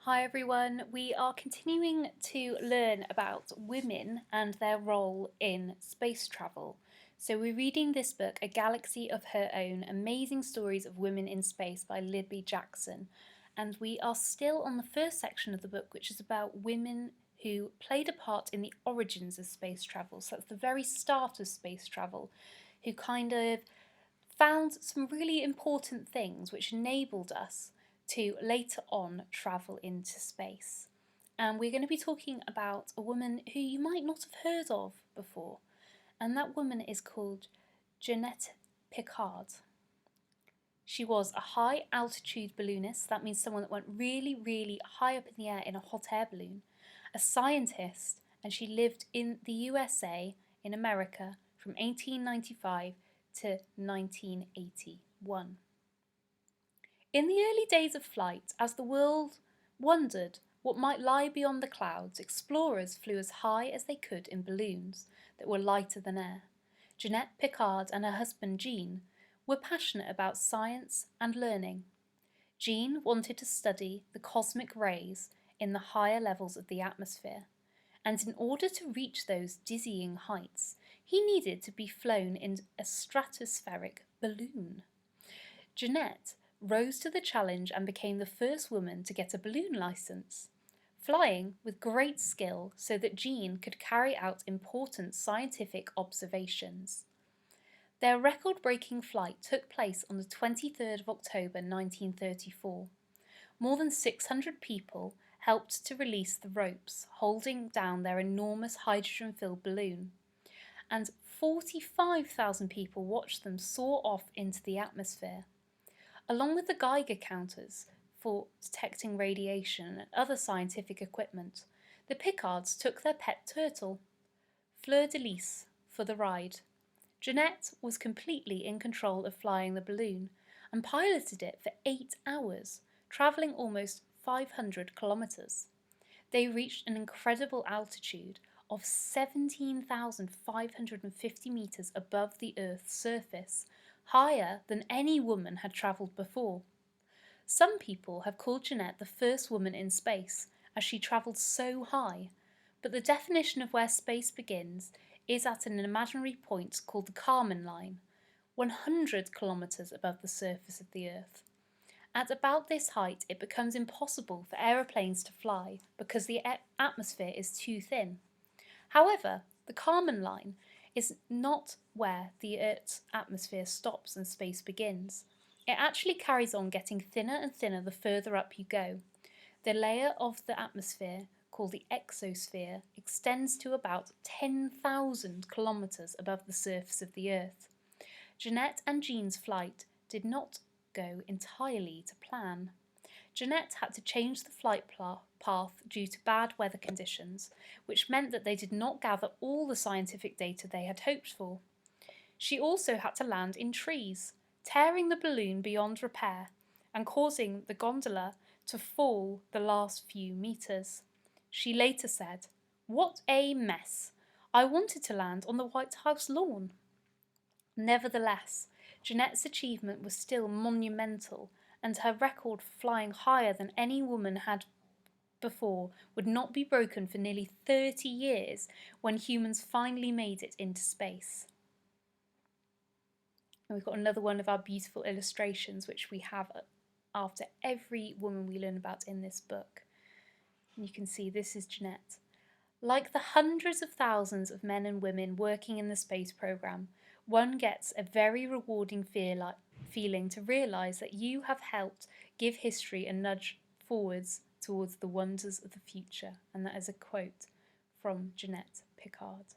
Hi everyone, we are continuing to learn about women and their role in space travel. So we're reading this book, A Galaxy of Her Own, Amazing Stories of Women in Space by Libby Jackson. And we are still on the first section of the book, which is about women who played a part in the origins of space travel. So that's the very start of space travel, who kind of found some really important things which enabled us to later on travel into space. And we're going to be talking about a woman who you might not have heard of before, and that woman is called Jeannette Piccard. She was a high altitude balloonist, that means someone that went really, really high up in the air in a hot air balloon, a scientist, and she lived in the USA, in America, from 1895 to 1981. In the early days of flight, as the world wondered what might lie beyond the clouds, explorers flew as high as they could in balloons that were lighter than air. Jeannette Piccard and her husband Jean were passionate about science and learning. Jean wanted to study the cosmic rays in the higher levels of the atmosphere, and in order to reach those dizzying heights, he needed to be flown in a stratospheric balloon. Jeannette rose to the challenge and became the first woman to get a balloon license, flying with great skill so that Jean could carry out important scientific observations. Their record-breaking flight took place on the 23rd of October 1934. More than 600 people helped to release the ropes holding down their enormous hydrogen-filled balloon, and 45,000 people watched them soar off into the atmosphere. Along with the Geiger counters for detecting radiation and other scientific equipment, the Piccards took their pet turtle, Fleur de Lis, for the ride. Jeannette was completely in control of flying the balloon and piloted it for 8 hours, travelling almost 500 kilometres. They reached an incredible altitude of 17,550 metres above the Earth's surface, higher than any woman had travelled before. Some people have called Jeannette the first woman in space, as she travelled so high, but the definition of where space begins is at an imaginary point called the Kármán line, 100 kilometres above the surface of the Earth. At about this height, it becomes impossible for aeroplanes to fly because the atmosphere is too thin. However, the Kármán line is not where the Earth's atmosphere stops and space begins. It actually carries on getting thinner and thinner the further up you go. The layer of the atmosphere, called the exosphere, extends to about 10,000 kilometres above the surface of the Earth. Jeannette and Jean's flight did not go entirely to plan. Jeannette had to change the flight path due to bad weather conditions, which meant that they did not gather all the scientific data they had hoped for. She also had to land in trees, tearing the balloon beyond repair and causing the gondola to fall the last few metres. She later said, "What a mess! I wanted to land on the White House lawn." Nevertheless, Jeannette's achievement was still monumental, and her record for flying higher than any woman had before would not be broken for nearly 30 years when humans finally made it into space. And we've got another one of our beautiful illustrations which we have after every woman we learn about in this book. And you can see this is Jeannette. Like the hundreds of thousands of men and women working in the space program, one gets a very rewarding feeling to realise that you have helped give history a nudge forwards towards the wonders of the future. And that is a quote from Jeannette Piccard.